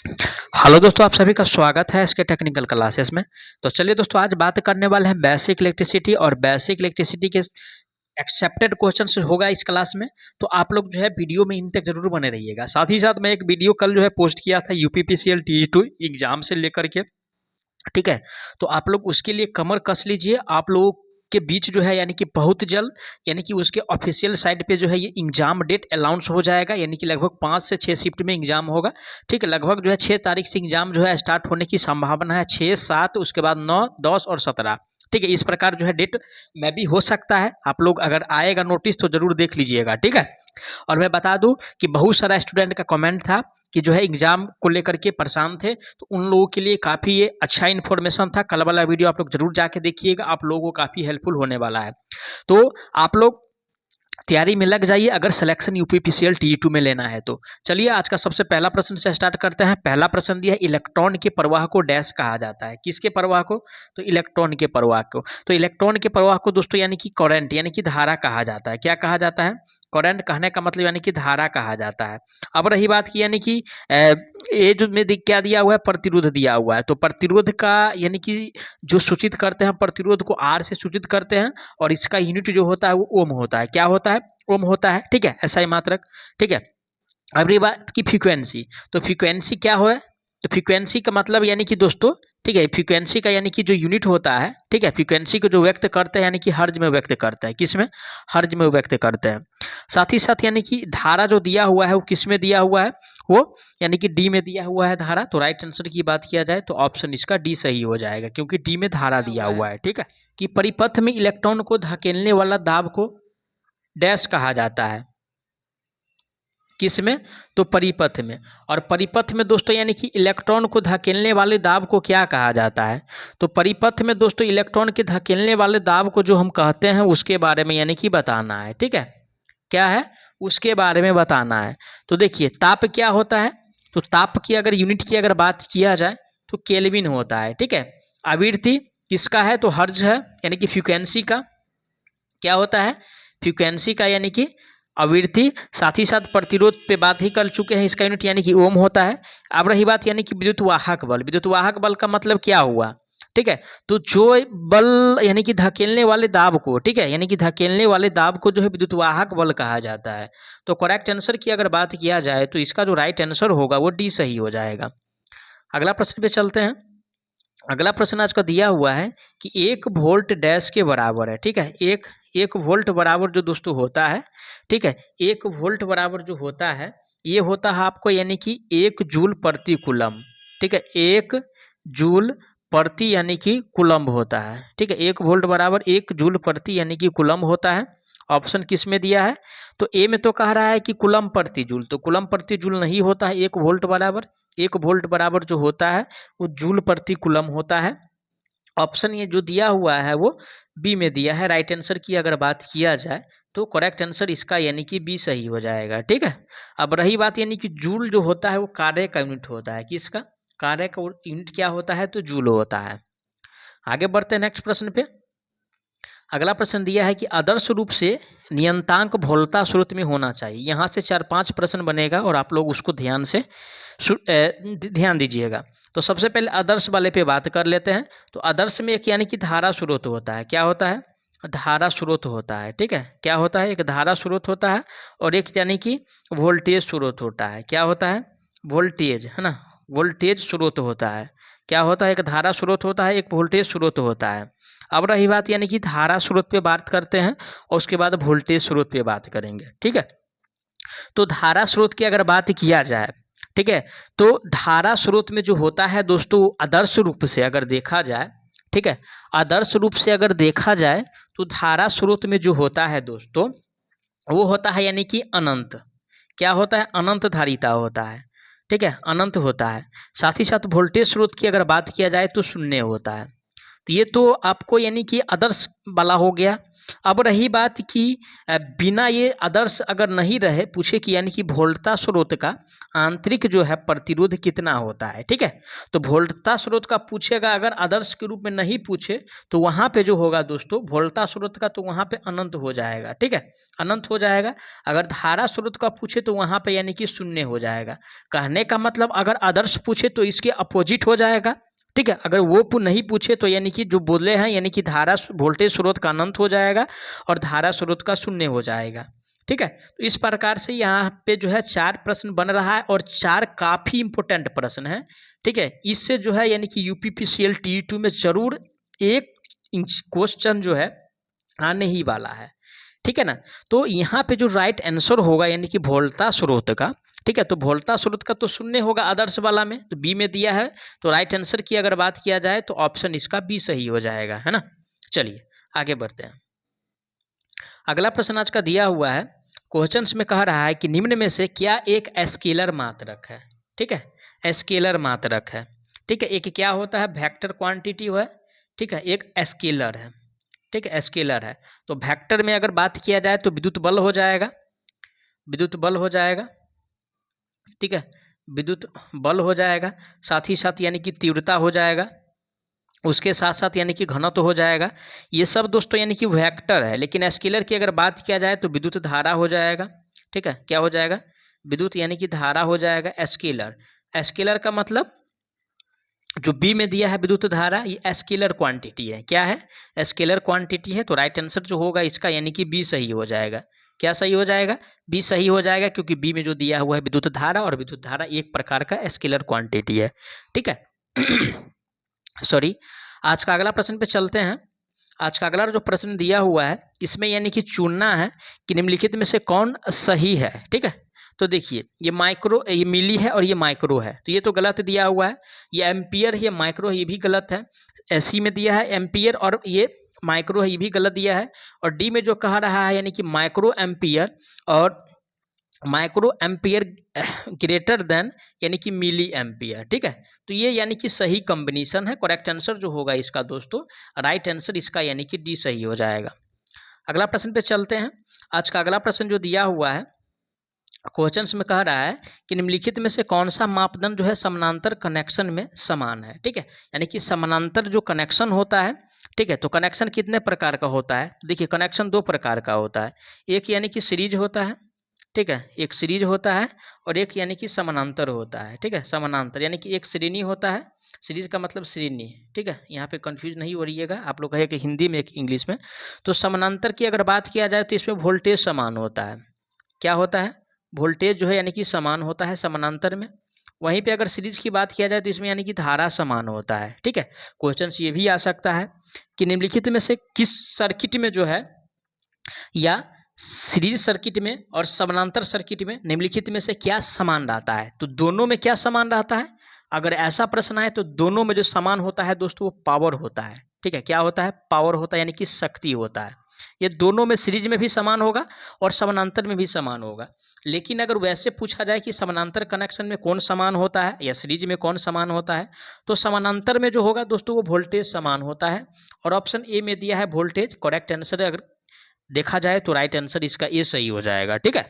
Hello दोस्तों, आप सभी का स्वागत है इसके टेक्निकल क्लासेस में। तो चलिए दोस्तों, आज बात करने वाले हैं बेसिक इलेक्ट्रिसिटी और बेसिक इलेक्ट्रिसिटी के एक्सेप्टेड क्वेश्चंस होगा इस क्लास में। तो आप लोग जो है वीडियो में इन तक जरूर बने रहिएगा। साथ ही साथ मैं एक वीडियो कल जो है पोस्ट किया था यूपीपीसीएल टी2 एग्जाम से लेकर के, ठीक है। तो आप लोग उसके लिए कमर कस लीजिए। आप लोगों के बीच जो है यानी कि बहुत जल्द यानी कि उसके ऑफिशियल साइट पे जो है ये एग्जाम डेट अनाउंस हो जाएगा, यानी कि लगभग 5 से 6 शिफ्ट में एग्जाम होगा, ठीक है। लगभग जो है 6 तारीख से एग्जाम जो है स्टार्ट होने की संभावना है, 6, 7, उसके बाद 9, 10 और 17, ठीक है। इस प्रकार जो है डेट में भी हो सकता है। आप लोग अगर आएगा नोटिस तो जरूर देख लीजिएगा, ठीक है। और मैं बता दूं कि बहुत सारा स्टूडेंट का कमेंट था कि जो है एग्जाम को लेकर के परेशान थे, तो उन लोगों के लिए काफ़ी ये अच्छा इन्फॉर्मेशन था। कल वाला वीडियो आप लोग जरूर जाके देखिएगा, आप लोगों को काफ़ी हेल्पफुल होने वाला है। तो आप लोग तैयारी में लग जाइए अगर सिलेक्शन यूपीपीसीएल टी2 में लेना है तो। चलिए आज का सबसे पहला प्रश्न से स्टार्ट करते हैं। पहला प्रश्न दिया है, इलेक्ट्रॉन के प्रवाह को डैश कहा जाता है। किसके प्रवाह को? तो इलेक्ट्रॉन के प्रवाह को। तो इलेक्ट्रॉन के प्रवाह को दोस्तों यानी कि करंट यानी कि धारा कहा जाता है। क्या कहा जाता है? करंट कहने का मतलब यानी कि धारा कहा जाता है। अब रही बात की यानी कि ये जो में क्या दिया हुआ है, प्रतिरोध दिया हुआ है। तो प्रतिरोध का यानी कि जो सूचित करते हैं, प्रतिरोध को आर से सूचित करते हैं, और इसका यूनिट जो होता है वो ओम होता है। क्या होता है? ओम होता है, ठीक है। ऐसा ही मात्रक, ठीक है। अब रही बात की फ्रीक्वेंसी, तो फ्रीक्वेंसी क्या हो? तो फ्रीक्वेंसी का मतलब यानी कि दोस्तों, ठीक है, फ्रीक्वेंसी का यानी कि जो यूनिट होता है, ठीक है, फ्रीक्वेंसी को जो व्यक्त करते हैं यानी कि हर्ज में व्यक्त करते हैं। किस में? हर्ज में व्यक्त करते हैं। साथ ही साथ यानी कि धारा जो दिया हुआ है वो किस में दिया हुआ है? वो यानी कि डी में दिया हुआ है धारा। तो राइट आंसर की बात किया जाए तो ऑप्शन इसका डी सही हो जाएगा, क्योंकि डी में धारा दिया हुआ है, ठीक है। कि परिपथ में इलेक्ट्रॉन को धकेलने वाला दाब को डैश कहा जाता है। किस में? तो परिपथ में। और परिपथ में दोस्तों यानी कि इलेक्ट्रॉन को धकेलने वाले दाब को क्या कहा जाता है? तो परिपथ में दोस्तों इलेक्ट्रॉन के धकेलने वाले दाब को जो हम कहते हैं उसके बारे में यानी कि बताना है, ठीक है। क्या है? उसके बारे में बताना है। तो देखिए, ताप क्या होता है? तो ताप की अगर यूनिट की अगर बात किया जाए तो केल्विन होता है, ठीक है। आवृत्ति किसका है? तो हर्ज है, यानी कि फ्रीक्वेंसी का क्या होता है? फ्रीक्वेंसी का यानी कि आवृत्ति। साथ ही साथ प्रतिरोध पे बात ही कर चुके हैं, इसका यूनिट यानी कि ओम होता है। अब रही बात यानी कि विद्युत वाहक बल। विद्युत वाहक बल का मतलब क्या हुआ, ठीक है। तो जो बल यानी कि धकेलने वाले दाब को, ठीक है, यानी कि धकेलने वाले दाब को जो है विद्युत वाहक बल कहा जाता है। तो करेक्ट आंसर की अगर बात किया जाए तो इसका जो राइट आंसर होगा वो डी सही हो जाएगा। अगला प्रश्न पे चलते हैं। अगला प्रश्न आज का दिया हुआ है कि 1 वोल्ट डैश के बराबर है, ठीक है। एक वोल्ट बराबर जो दोस्तों होता है, ठीक है, 1 वोल्ट बराबर जो होता है ये होता है आपको यानी कि 1 जूल प्रति कूलम, ठीक है। 1 जूल प्रति यानी कि कूलम होता है, ठीक है। 1 वोल्ट बराबर 1 जूल प्रति यानी कि कूलम होता है। ऑप्शन किस में दिया है? तो ए में तो कह रहा है कि कूलम प्रति जूल, तो कूलम प्रति जूल नहीं होता है 1 वोल्ट बराबर। 1 वोल्ट बराबर जो होता है वो जूल प्रति कूलम होता है। ऑप्शन ये जो दिया हुआ है वो बी में दिया है। राइट आंसर की अगर बात किया जाए तो करेक्ट आंसर इसका यानी कि बी सही हो जाएगा, ठीक है। अब रही बात यानी कि जूल जो होता है वो कार्य का यूनिट होता है। किसका? कार्य का यूनिट क्या होता है? तो जूल होता है। आगे बढ़ते हैं नेक्स्ट प्रश्न पे। अगला प्रश्न दिया है कि आदर्श रूप से नियंतांक भोलता स्रोत में होना चाहिए। यहाँ से 4-5 प्रश्न बनेगा और आप लोग उसको ध्यान से ध्यान दीजिएगा। तो सबसे पहले आदर्श वाले पे बात कर लेते हैं। तो आदर्श में एक यानी कि धारा स्रोत होता है। क्या होता है? धारा स्रोत होता है, ठीक है। क्या होता है? एक धारा स्रोत होता है और एक यानी कि वोल्टेज स्रोत होता है। क्या होता है? वोल्टेज, है ना, वोल्टेज स्रोत होता है। क्या होता है? एक धारा स्रोत होता है, एक वोल्टेज स्रोत होता है। अब रही बात यानी कि धारा स्रोत पे बात करते हैं और उसके बाद वोल्टेज स्रोत पे बात करेंगे, ठीक है। तो धारा स्रोत की अगर बात किया जाए, ठीक है, तो धारा स्रोत में जो होता है दोस्तों आदर्श रूप से अगर देखा जाए, ठीक है, आदर्श रूप से अगर देखा जाए तो धारा स्रोत में जो होता है दोस्तों वो होता है यानी कि अनंत। क्या होता है? अनंत धारिता होता है, ठीक है, अनंत होता है। साथ ही साथ वोल्टेज स्रोत की अगर बात किया जाए तो शून्य होता है। तो ये तो आपको यानी कि आदर्श वाला हो गया। अब रही बात कि बिना ये आदर्श अगर नहीं रहे, पूछे कि यानी कि वोल्टता स्रोत का आंतरिक जो है प्रतिरोध कितना होता है, ठीक है। तो वोल्टता स्रोत का पूछेगा, अगर आदर्श के रूप में नहीं पूछे तो वहाँ पे जो होगा दोस्तों वोल्टता स्रोत का, तो वहाँ पे अनंत हो जाएगा, ठीक है, अनंत हो जाएगा। अगर धारा स्रोत का पूछे तो वहाँ पे यानी कि शून्य हो जाएगा। कहने का मतलब अगर आदर्श पूछे तो इसके अपोजिट हो जाएगा, ठीक है। अगर वो नहीं पूछे तो यानी कि जो बोले हैं यानी कि धारा वोल्टेज स्रोत का अनंत हो जाएगा और धारा स्रोत का शून्य हो जाएगा, ठीक है। तो इस प्रकार से यहाँ पे जो है 4 प्रश्न बन रहा है और 4 काफ़ी इंपॉर्टेंट प्रश्न है, ठीक है। इससे जो है यानी कि यूपीपीसीएल TE2 में जरूर एक क्वेश्चन जो है आने ही वाला है, ठीक है ना। तो यहाँ पे जो राइट आंसर होगा यानी कि वोल्टता स्रोत का, ठीक है, तो वोल्टता स्रोत का तो शून्य होगा आदर्श वाला में, तो बी में दिया है। तो राइट आंसर की अगर बात किया जाए तो ऑप्शन इसका बी सही हो जाएगा, है ना। चलिए आगे बढ़ते हैं। अगला प्रश्न आज का दिया हुआ है, क्वेश्चंस में कह रहा है कि निम्न में से क्या एक स्केलर मात्रक है, ठीक है, स्केलर मात्रक है, ठीक है। एक क्या होता है, वेक्टर क्वांटिटी है, ठीक है, एक स्केलर है, ठीक है, स्केलर है। तो वेक्टर में अगर बात किया जाए तो विद्युत बल हो जाएगा, विद्युत बल हो जाएगा, ठीक है, विद्युत बल हो जाएगा। साथ ही साथ यानी कि तीव्रता हो जाएगा, उसके साथ साथ यानी कि घनत्व हो जाएगा। ये सब दोस्तों यानी कि वेक्टर है। लेकिन स्केलर की अगर बात किया जाए तो विद्युत धारा हो जाएगा, ठीक है, क्या हो जाएगा, विद्युत यानी कि धारा हो जाएगा स्केलर। स्केलर का मतलब जो बी में दिया है विद्युत धारा, ये स्केलर क्वांटिटी है, क्या है, स्केलर क्वांटिटी है। तो राइट आंसर जो होगा इसका यानी कि बी सही हो जाएगा। क्या सही हो जाएगा, बी सही हो जाएगा, क्योंकि बी में जो दिया हुआ है विद्युत धारा, और विद्युत धारा एक प्रकार का स्केलर क्वांटिटी है, ठीक है। सॉरी। आज का अगला प्रश्न पे चलते हैं। आज का अगला जो प्रश्न दिया हुआ है इसमें यानी कि चुनना है कि निम्नलिखित में से कौन सही है, ठीक है। तो देखिए ये माइक्रो, ये मिली है और ये माइक्रो है, तो ये तो गलत दिया हुआ है। ये एम्पियर है, ये माइक्रो है, ये भी गलत है। एसी में दिया है एम्पियर और ये माइक्रो है, ये भी गलत दिया है। और डी में जो कह रहा है यानी कि माइक्रो एम्पियर और माइक्रो एम्पियर ग्रेटर देन यानी कि मिली एम्पियर, ठीक है। तो ये यानी कि सही कॉम्बिनेशन है। करेक्ट आंसर जो होगा इसका दोस्तों, राइट आंसर इसका यानी कि डी सही हो जाएगा। अगला प्रश्न पे चलते हैं। आज का अगला प्रश्न जो दिया हुआ है क्वेश्चंस में कह रहा है कि निम्नलिखित में से कौन सा मापदंड जो है समानांतर कनेक्शन में समान है, ठीक है। यानी कि समानांतर जो कनेक्शन होता है, ठीक है, तो कनेक्शन कितने प्रकार का होता है, तो देखिए कनेक्शन 2 प्रकार का होता है। एक यानी कि सीरीज होता है, ठीक है, एक सीरीज होता है, और एक यानी कि समानांतर होता है, ठीक है। समानांतर यानी कि एक श्रेणी होता है, सीरीज का मतलब श्रेणी, ठीक है, यहाँ पे कंफ्यूज नहीं हो रहिएगा, आप लोग कहे कि हिंदी में एक इंग्लिश में। तो समानांतर की अगर बात किया जाए तो इसमें वोल्टेज समान होता है, क्या होता है, वोल्टेज जो है यानी कि समान होता है समानांतर में। वहीं पे अगर सीरीज की बात किया जाए तो इसमें यानी कि धारा समान होता है, ठीक है। क्वेश्चन ये भी आ सकता है कि निम्नलिखित में से किस सर्किट में जो है, या सीरीज सर्किट में और समानांतर सर्किट में निम्नलिखित में से क्या समान रहता है, तो दोनों में क्या समान रहता है। अगर ऐसा प्रश्न आए तो दोनों में जो समान होता है दोस्तों वो पावर होता है, ठीक है, क्या होता है, पावर होता है, यानी कि शक्ति होता है। ये दोनों में सीरीज में भी समान होगा और समानांतर में भी समान होगा। लेकिन अगर वैसे पूछा जाए कि समानांतर कनेक्शन में कौन समान होता है या सीरीज में कौन समान होता है, तो समानांतर में जो होगा दोस्तों वो वोल्टेज समान होता है। और ऑप्शन ए में दिया है वोल्टेज, करेक्ट आंसर अगर देखा जाए तो राइट आंसर इसका ए सही हो जाएगा, ठीक है।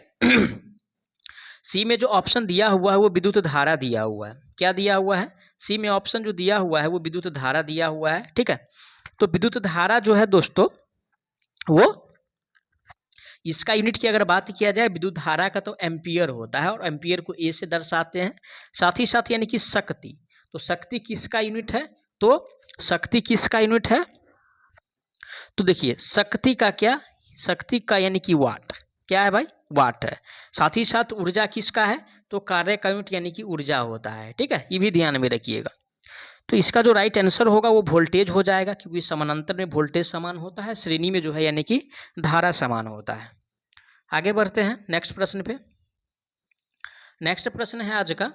सी में जो ऑप्शन दिया हुआ है वो विद्युत धारा दिया हुआ है, क्या दिया हुआ है, सी में ऑप्शन जो दिया हुआ है वो विद्युत धारा दिया हुआ है, ठीक है। तो विद्युत धारा जो है दोस्तों वो, इसका यूनिट की अगर बात किया जाए विद्युत धारा का तो एम्पियर होता है, और एम्पियर को ए से दर्शाते हैं। साथ ही साथ यानी कि शक्ति, तो शक्ति किसका यूनिट है, तो शक्ति किसका यूनिट है, तो देखिए शक्ति का क्या, शक्ति का यानी कि वाट, क्या है भाई, वाट है। साथ ही साथ ऊर्जा किसका है, तो कार्य का यूनिट यानी कि ऊर्जा होता है, ठीक है, ये भी ध्यान में रखिएगा। तो इसका जो राइट आंसर होगा वो वोल्टेज हो जाएगा, क्योंकि समानांतर में वोल्टेज समान होता है, श्रेणी में जो है यानी कि धारा समान होता है। आगे बढ़ते हैं नेक्स्ट प्रश्न पे। नेक्स्ट प्रश्न है आज का,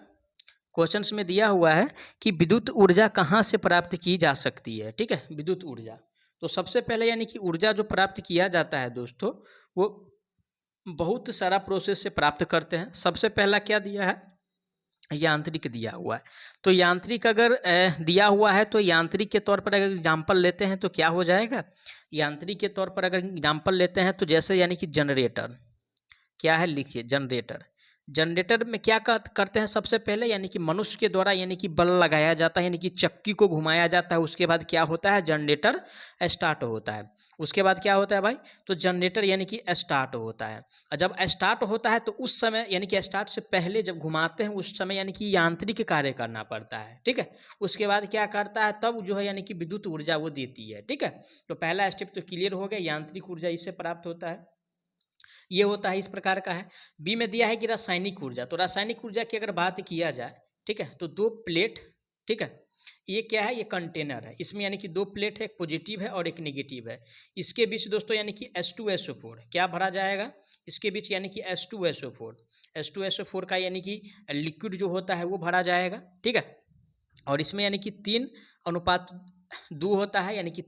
क्वेश्चंस में दिया हुआ है कि विद्युत ऊर्जा कहाँ से प्राप्त की जा सकती है, ठीक है, विद्युत ऊर्जा। तो सबसे पहले यानी कि ऊर्जा जो प्राप्त किया जाता है दोस्तों वो बहुत सारा प्रोसेस से प्राप्त करते हैं। सबसे पहला क्या दिया है, यांत्रिक दिया हुआ है। तो यांत्रिक अगर दिया हुआ है तो यांत्रिक के तौर पर अगर एग्जाम्पल लेते हैं तो क्या हो जाएगा, यांत्रिक के तौर पर अगर एग्जाम्पल लेते हैं तो जैसे यानी कि जनरेटर, क्या है लिखिए जनरेटर। जनरेटर में क्या करते हैं सबसे पहले, यानी कि मनुष्य के द्वारा यानी कि बल लगाया जाता है, यानी कि चक्की को घुमाया जाता है, उसके बाद क्या होता है जनरेटर स्टार्ट होता है। उसके बाद क्या होता है भाई, तो जनरेटर यानी कि स्टार्ट होता है। और जब स्टार्ट होता है तो उस समय यानी कि स्टार्ट से पहले जब घुमाते हैं उस समय यानी कि यांत्रिक कार्य करना पड़ता है, ठीक है। उसके बाद क्या करता है तब जो है यानी कि विद्युत ऊर्जा वो देती है, ठीक है। तो पहला स्टेप तो क्लियर हो गया, यांत्रिक ऊर्जा इससे प्राप्त होता है, ये होता है इस प्रकार का है। बी में दिया है कि रासायनिक ऊर्जा, तो रासायनिक ऊर्जा की अगर बात किया जाए, ठीक है, तो दो प्लेट, ठीक है, ये क्या है, ये कंटेनर है, इसमें यानी कि दो प्लेट है, एक पॉजिटिव है और एक नेगेटिव है। इसके बीच दोस्तों यानी कि H2SO4 क्या भरा जाएगा, इसके बीच यानी कि H2SO4 का यानी कि लिक्विड जो होता है वो भरा जाएगा, ठीक है। और इसमें यानी कि 3:2 होता है, यानी कि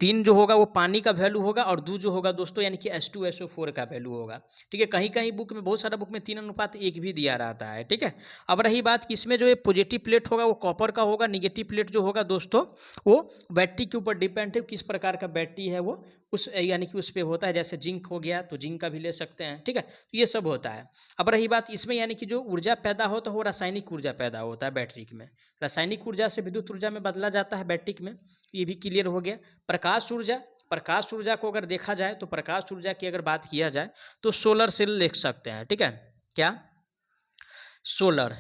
3 जो होगा वो पानी का वैल्यू होगा और 2 जो होगा दोस्तों यानी कि H2SO4 का वैल्यू होगा, ठीक है। कहीं कहीं बुक में, बहुत सारा बुक में 3:1 भी दिया रहता है, ठीक है। अब रही बात कि इसमें जो ये पॉजिटिव प्लेट होगा वो कॉपर का होगा, निगेटिव प्लेट जो होगा दोस्तों वो बैटरी के ऊपर डिपेंड है, किस प्रकार का बैटरी है वो उस यानी कि उस पर होता है। जैसे जिंक हो गया तो जिंक का भी ले सकते हैं, ठीक है। तो ये सब होता है। अब रही बात इसमें यानी कि जो ऊर्जा पैदा होता है वो रासायनिक ऊर्जा पैदा होता है बैटरी में, रासायनिक ऊर्जा से विद्युत ऊर्जा में बदला जाता है बैटरी में, ये भी क्लियर हो गया। प्रकाश ऊर्जा, प्रकाश ऊर्जा को अगर देखा जाए तो प्रकाश ऊर्जा की अगर बात किया जाए तो सोलर सेल लिख सकते हैं, ठीक है। क्या, सोलर,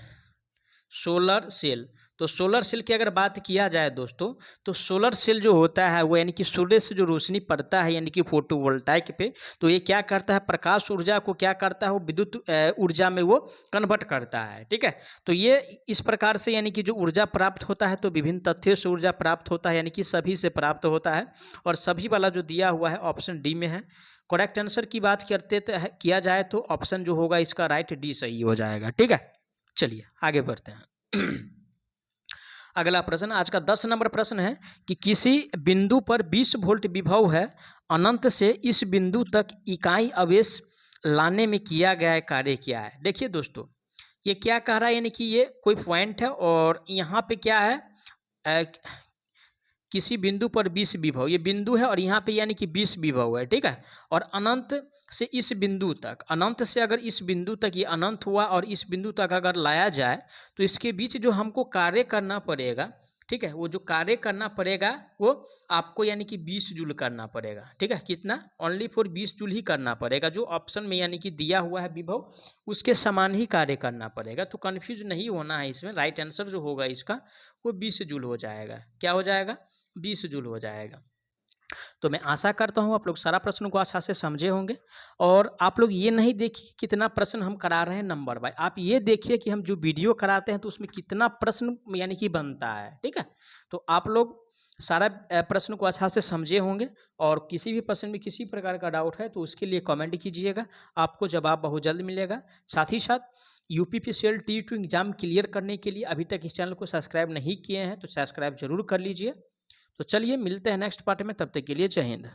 सोलर सेल। तो सोलर सेल की अगर बात किया जाए दोस्तों तो सोलर सेल जो होता है वो यानी कि सूर्य से जो रोशनी पड़ता है यानी कि फोटोवोल्टाइक पे, तो ये क्या करता है, प्रकाश ऊर्जा को क्या करता है वो विद्युत ऊर्जा में वो कन्वर्ट करता है, ठीक है। तो ये इस प्रकार से यानी कि जो ऊर्जा प्राप्त होता है तो विभिन्न तथ्यों से ऊर्जा प्राप्त होता है, यानी कि सभी से प्राप्त होता है। और सभी वाला जो दिया हुआ है ऑप्शन डी में है। करेक्ट आंसर की बात करते किया जाए तो ऑप्शन जो होगा इसका राइट डी सही हो जाएगा, ठीक है। चलिए आगे बढ़ते हैं। अगला प्रश्न, आज का 10 नंबर प्रश्न है कि किसी बिंदु पर 20 वोल्ट विभव है, अनंत से इस बिंदु तक इकाई आवेश लाने में किया गया कार्य क्या है। देखिए दोस्तों ये क्या कह रहा है, यानी कि ये कोई पॉइंट है और यहाँ पे क्या है, किसी बिंदु पर 20 विभव, ये बिंदु है और यहाँ पे यानी कि 20 विभव है, ठीक है। और अनंत से इस बिंदु तक, अनंत से अगर इस बिंदु तक ये अनंत हुआ और इस बिंदु तक अगर लाया जाए तो इसके बीच जो हमको कार्य करना पड़ेगा, ठीक है, वो जो कार्य करना पड़ेगा वो आपको यानी कि 20 जूल करना पड़ेगा, ठीक है। कितना, ओनली फॉर 20 जूल ही करना पड़ेगा, जो ऑप्शन में यानी कि दिया हुआ है विभव उसके समान ही कार्य करना पड़ेगा। तो कन्फ्यूज नहीं होना है इसमें, राइट आंसर जो होगा इसका वो 20 जूल हो जाएगा। क्या हो जाएगा, 20 जूल हो जाएगा। तो मैं आशा करता हूँ आप लोग सारा प्रश्न को अच्छा से समझे होंगे। और आप लोग ये नहीं देखिए कितना प्रश्न हम करा रहे हैं नंबर बाय, आप ये देखिए कि हम जो वीडियो कराते हैं तो उसमें कितना प्रश्न यानी कि बनता है, ठीक है। तो आप लोग सारा प्रश्न को अच्छा से समझे होंगे और किसी भी प्रश्न में किसी प्रकार का डाउट है तो उसके लिए कमेंट कीजिएगा, आपको जवाब बहुत जल्द मिलेगा। साथ ही साथ यूपीपीसीएल T2 एग्जाम क्लियर करने के लिए अभी तक इस चैनल को सब्सक्राइब नहीं किए हैं तो सब्सक्राइब जरूर कर लीजिए। तो चलिए मिलते हैं नेक्स्ट पार्ट में, तब तक के लिए जय हिंद।